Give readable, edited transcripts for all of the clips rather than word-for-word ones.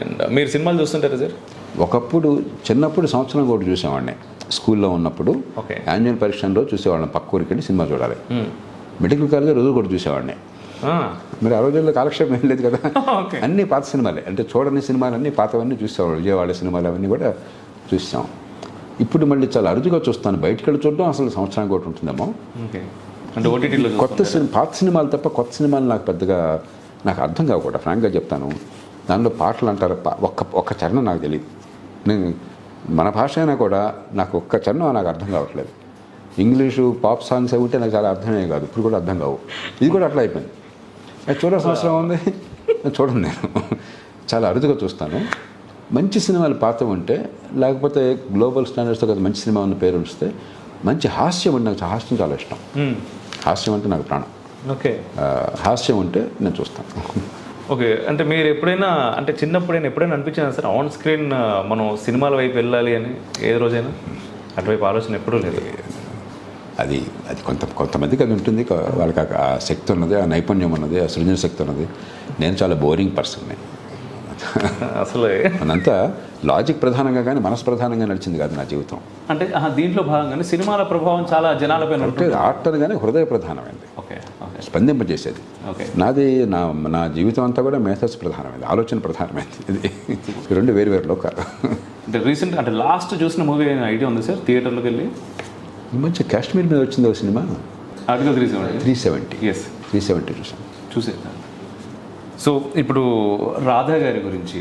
And మీరు సినిమాలు చూస్తుంటారా sir? ఒకప్పుడు చిన్నప్పుడు సంవత్సరం కూడా చూసేవాడిని. స్కూల్లో ఉన్నప్పుడు ఓకే. యాన్యువల్ పరీక్షలో చూసేవాళ్ళం, పక్క ఊరికి వెళ్ళి సినిమా చూడాలి. మెడికల్ కాలేజ్ రోజు కూడా చూసేవాడిని. మరి ఆ రోజుల్లో కాలక్షేపం ఏం లేదు కదా, అన్నీ పాత సినిమాలే. అంటే చూడని సినిమాలన్నీ పాతవన్నీ చూసేవాళ్ళు. విజయవాడ సినిమాలు అవన్నీ కూడా చూసాం. ఇప్పుడు మళ్ళీ చాలా అరుదుగా చూస్తాను. బయటికి వెళ్ళి చూడడం అసలు సంవత్సరానికి ఒకటి ఉంటుందేమో. అంటే ఓటీటీలో కొత్త పాత సినిమాలు తప్ప కొత్త సినిమాలు నాకు పెద్దగా నాకు అర్థం కాకుండా ఫ్రాంక్గా చెప్తాను. దానిలో పాటలు అంటారు, ఒక్క చరణం నాకు తెలియదు. నేను మన భాష అయినా కూడా నాకు ఒక్క చరణం నాకు అర్థం కావట్లేదు. ఇంగ్లీషు పాప్ సాంగ్స్ అవి ఉంటే నాకు చాలా అర్థమే కాదు, ఇప్పుడు కూడా అర్థం కావు. ఇది కూడా అట్లా అయిపోయింది. చూడాల్సిన అవసరం ఉంది, చూడండి. నేను చాలా అరుదుగా చూస్తాను. మంచి సినిమాలు పాత ఉంటే, లేకపోతే గ్లోబల్ స్టాండర్డ్స్తో కదా మంచి సినిమా ఉన్న పేరు వస్తే, మంచి హాస్యం ఉంటే నాకు హాస్యం చాలా ఇష్టం. హాస్యం అంటే నాకు ప్రాణం. ఓకే. హాస్యం ఉంటే నేను చూస్తాను. ఓకే. అంటే మీరు ఎప్పుడైనా, అంటే చిన్నప్పుడైనా ఎప్పుడైనా అనిపించిందా సార్ ఆన్ స్క్రీన్ మనం సినిమాల వైపు వెళ్ళాలి అని? ఏ రోజైనా అటువైపు ఆలోచన ఎప్పుడూ లేదు? అది కొంతమందికి అది ఉంటుంది. వాళ్ళకి ఆ శక్తి ఉన్నది, ఆ నైపుణ్యం ఉన్నది, ఆ సృజన శక్తి ఉన్నది. నేను చాలా బోరింగ్ పర్సన్ని. అసలు మనంతా లాజిక్ ప్రధానంగా కానీ మనసు ప్రధానంగా నడిచింది కాదు నా జీవితం. అంటే దీంట్లో భాగంగానే సినిమాల ప్రభావం చాలా జనాలపై అంటే ఆర్ట్ అనగానే హృదయ ప్రధానమైంది, స్పందింపజేసేది. నా జీవితం అంతా కూడా మేథస్ ప్రధానమైంది, ఆలోచన ప్రధానమైంది. ఇది రెండు వేరు వేరు లోకాలు. అంటే రీసెంట్, అంటే లాస్ట్ చూసిన మూవీ ఐడియా ఉంది సార్ థియేటర్లోకి వెళ్ళి? ఈ మధ్య కాశ్మీర్ మీద వచ్చింది ఒక సినిమా, ఆర్టికల్ 370. ఎస్, 370 చూసాను. చూసాను. సో ఇప్పుడు రాధా గారి గురించి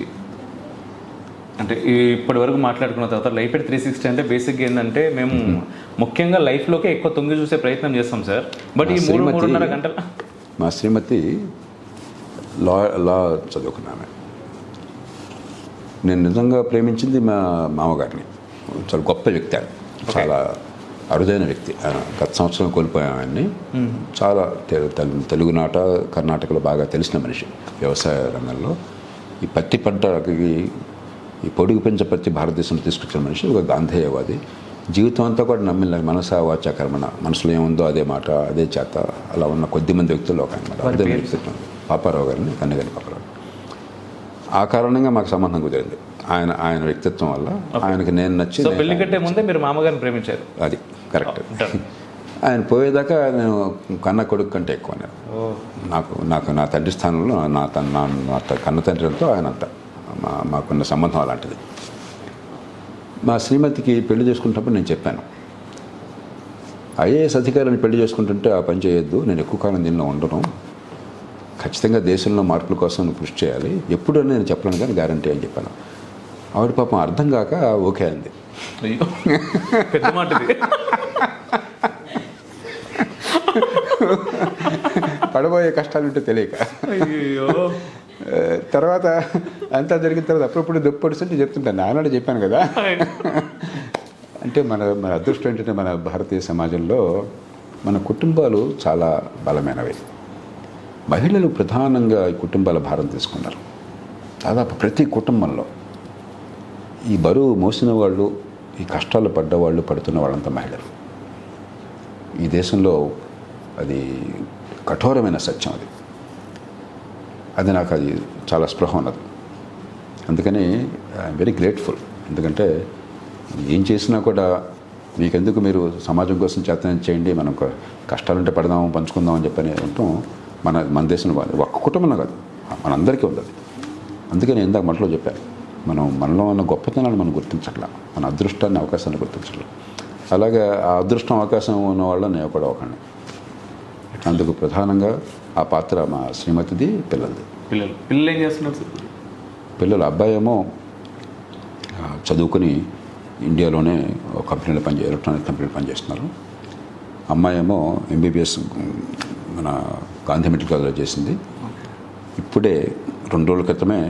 అంటే ఇప్పటి వరకు మాట్లాడుకున్న తర్వాత లైఫ్ ఎట్ 360 అంటే బేసిక్గా ఏంటంటే మేము ముఖ్యంగా లైఫ్లోకే ఎక్కువ తొంగి చూసే ప్రయత్నం చేస్తాం సార్. బట్ ఈ 3-3.5 గంటల మా శ్రీమతి లా చదువుకున్నాను. నేను నిజంగా ప్రేమించింది మా మామగారిని. చాలా గొప్ప వ్యక్తి, ఆయన చాలా అరుదైన వ్యక్తి. గత సంవత్సరం కోల్పోయాం ఆయన్ని. చాలా తెలుగునాట కర్ణాటకలో బాగా తెలిసిన మనిషి. వ్యవసాయ రంగంలో ఈ పత్తి పంటకి ఈ పొడుగు పెంచ పత్తి భారతదేశంలో తీసుకొచ్చిన మనిషి, ఒక గాంధేయవాది. జీవితం అంతా కూడా నమ్మిన మనసా వాచ కర్మణ, మనసులో ఏముందో అదే మాట అదే చేత, అలా ఉన్న కొద్దిమంది వ్యక్తుల్లో ఒక అనమాట. అదే వ్యక్తిత్వం పాపారావు గారిని, కన్నగారి పాపారావు. ఆ కారణంగా మాకు సంబంధం కుదిరింది. ఆయన వ్యక్తిత్వం వల్ల ఆయనకి నేను నచ్చి. పెళ్లి కట్టే ముందే మీరు మామగారిని ప్రేమించారు? అది కరెక్ట్. ఆయన పోయేదాకా నేను కన్న కొడుకు కంటే ఎక్కువ. నాకు నా తండ్రి స్థానంలో నా కన్న తండ్రితో ఆయన అంతా మాకున్న సంబంధం అలాంటిది. మా శ్రీమతికి పెళ్లి చేసుకుంటున్నప్పుడు నేను చెప్పాను, ఐఏఎస్ అధికారిని పెళ్లి చేసుకుంటుంటే ఆ పని చేయొద్దు, నేను ఎక్కువ కాలం దీనిలో ఉండను, ఖచ్చితంగా దేశంలో మార్పుల కోసం కృషి చేయాలి, ఎప్పుడు నేను చెప్పలేను కానీ గ్యారంటీ అని చెప్పాను. ఆవిడ పాపం అర్థం కాక ఓకే అంది. పెద్ద మాటది. పడబోయే కష్టాలు ఉంటే తెలియక. తర్వాత అంతా జరిగిన తర్వాత అప్పుడప్పుడు దొప్పడుస్తుంటే చెప్తుంటాను, నాన్నడు చెప్పాను కదా. అంటే మన అదృష్టం ఏంటంటే మన భారతీయ సమాజంలో మన కుటుంబాలు చాలా బలమైనవి. మహిళలు ప్రధానంగా ఈ కుటుంబాల భారం తీసుకున్నారు. దాదాపు ప్రతి కుటుంబంలో ఈ బరువు మోసిన వాళ్ళు, ఈ కష్టాలు పడ్డవాళ్ళు, పడుతున్న వాళ్ళంతా మహిళలు. ఈ దేశంలో అది కఠోరమైన సత్యం. అది నాకు అది చాలా స్పృహ ఉన్నది. అందుకని ఐఎమ్ వెరీ గ్రేట్ఫుల్. ఎందుకంటే ఏం చేసినా కూడా మీకెందుకు, మీరు సమాజం కోసం చేతనం చేయండి, మనం కష్టాలుంటే పడదాము పంచుకుందాం అని చెప్పని ఉంటాం. మన దేశంలో ఒక్క కుటుంబంలో కాదు, మనందరికీ ఉంది అది. అందుకే నేను ఇందాక మొదట్లో చెప్పాను, మనలో ఉన్న గొప్పతనాన్ని మనం గుర్తించట్లా, మన అదృష్టాన్ని అవకాశాన్ని గుర్తించట్లా. అలాగే ఆ అదృష్టం అవకాశం ఉన్న వాళ్ళు నేను కూడా ఒకడిని. అందుకు ప్రధానంగా ఆ పాత్ర మా శ్రీమతిది, పిల్లలది. పిల్లలు ఏం చేస్తున్నారు? పిల్లలు అబ్బాయి ఏమో చదువుకుని ఇండియాలోనే కంపెనీలో ఎలక్ట్రానిక్ కంపెనీలో పనిచేస్తున్నారు. అమ్మాయి ఏమో ఎంబీబీఎస్ మన గాంధీ మెడికల్ కాలేజ్లో చేసింది. ఇప్పుడే 2 రోజుల క్రితమే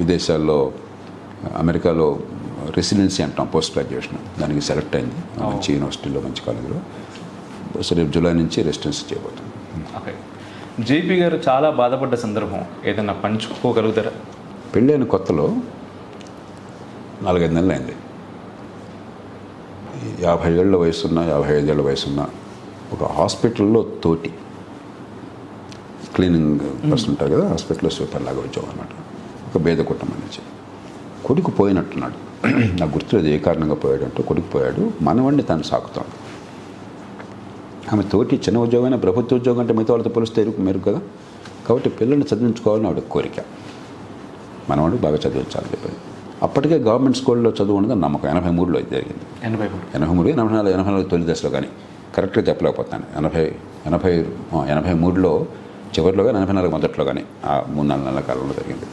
విదేశాల్లో అమెరికాలో రెసిడెన్సీ అంటాం, పోస్ట్ గ్రాడ్యుయేషన్, దానికి సెలెక్ట్ అయింది మంచి యూనివర్సిటీలో, మంచి కాలేజీలో. సో రేపు జూలై నుంచి రెసిడెన్సీ చేయబోతుంది. ఓకే. జేపీ గారు చాలా బాధపడ్డ సందర్భం ఏదైనా పంచుకోగలుగుతారా? పెళ్ళైన కొత్తలో 4-5 నెలలు అయింది. 50 ఏళ్ళ వయసున్న 55 ఏళ్ళ వయసున్న ఒక హాస్పిటల్లో క్లీనింగ్ పర్సన్ ఉంటారు కదా, హాస్పిటల్లో సూపర్ లాగా వచ్చాం అనమాట. ఒక పేద కుటుంబం నుంచి. కొడుకు పోయినట్టున్నాడు, నాకు గుర్తులేదు ఏ కారణంగా పోయాడంటే. కొడుకు పోయాడు, మనవాడిని తను సాకుతాడు. ఆమె తోటి చిన్న ఉద్యోగమైన ప్రభుత్వ ఉద్యోగం అంటే మిగతా వాళ్ళతో పోలిస్తే మెరుగు కదా. కాబట్టి పిల్లల్ని చదివించుకోవాలని ఆవిడ కోరిక. మనవాడు బాగా చదివించాలని చెప్పాడు. అప్పటికే గవర్నమెంట్ స్కూల్లో చదువు ఉండదు నమ్మకం. 83లో ఇది జరిగింది. 83, 84, 84 తొలి దశలో కానీ కరెక్ట్గా చెప్పలేకపోతాను. 83లో చివరిలో కానీ 84 మొదట్లో కానీ ఆ 3-4 నెలల కాలంలో జరిగింది.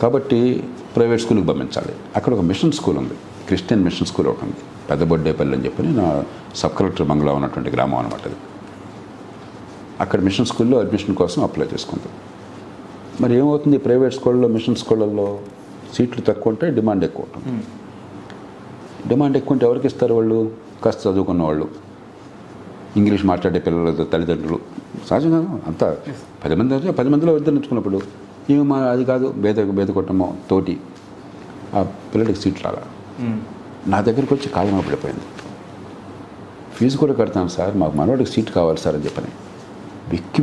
కాబట్టి ప్రైవేట్ స్కూల్కి పంపించాలి. అక్కడ ఒక మిషన్ స్కూల్ ఉంది, క్రిస్టియన్ మిషన్ స్కూల్ ఒకటి ఉంది, పెద్ద బొడ్డేపల్లి అని చెప్పి నా సబ్ కలెక్టర్ బంగ్లా ఉన్నటువంటి గ్రామం అనమాట అది. అక్కడ మిషన్ స్కూల్లో అడ్మిషన్ కోసం అప్లై చేసుకుంది. మరి ఏమవుతుంది, ప్రైవేట్ స్కూల్లో మిషన్ స్కూళ్ళల్లో సీట్లు తక్కువ ఉంటాయి, డిమాండ్ ఎక్కువ ఉంటుంది. డిమాండ్ ఎక్కువ ఉంటే ఎవరికి ఇస్తారు వాళ్ళు? కాస్త చదువుకున్న వాళ్ళు, ఇంగ్లీష్ మాట్లాడే పిల్లల తల్లిదండ్రులు. సహజంగా అంతా 10 మంది అయితే 10 మందిలో ఇద్దరు నేర్చుకున్నప్పుడు ఏమో మా అది కాదు, బేద కుటుంబం తోటి ఆ పిల్లడికి సీట్లు రాలా. నా దగ్గరికి వచ్చి కాళ్ళమ పడిపోయింది. ఫీజు కూడా కడతాను సార్, మాకు మనవాడికి సీట్ కావాలి సార్ అని చెప్పని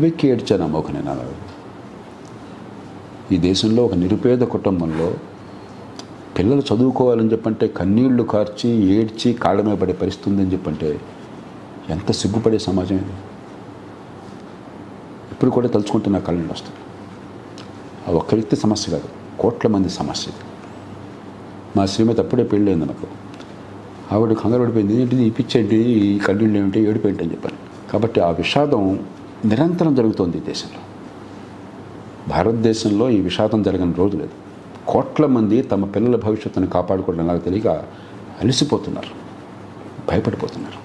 వెక్కి ఏడ్చాను అమ్మోక. నేను ఈ దేశంలో ఒక నిరుపేద కుటుంబంలో పిల్లలు చదువుకోవాలని చెప్పంటే కన్నీళ్లు కార్చి ఏడ్చి కాళ్ళ మీద పడే పరిస్థితి ఉందని చెప్పంటే ఎంత సిగ్గుపడే సమాజం ఇది. ఇప్పుడు కూడా తలుచుకుంటే నా కళ్ళని వస్తుంది. ఆ ఒక్క వ్యక్తి సమస్య కాదు, కోట్ల మంది సమస్య ఇది. మా శ్రీమతి అప్పుడే పెళ్ళైంది నాకు. ఆవిడ కంగారు పడిపోయింది, ఏంటిది ఈ పిచ్చేంటి, ఈ కన్నీళ్ళు ఏమిటి, ఏడిపోయింటి అని చెప్పాను. కాబట్టి ఆ విషాదం నిరంతరం జరుగుతోంది ఈ దేశంలో. భారతదేశంలో ఈ విషాదం జరగని రోజు లేదు. కోట్ల మంది తమ పిల్లల భవిష్యత్తును కాపాడుకోవడం నాకు తెలియక అలసిపోతున్నారు, భయపడిపోతున్నారు.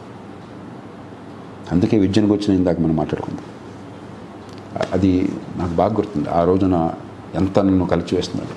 అందుకే విద్యను గురించి ఇందాక మనం మాట్లాడుకుందాం. అది నాకు బాగా గుర్తుంది. ఆ రోజున ఎంత నన్ను కలిసి వేస్తున్నది.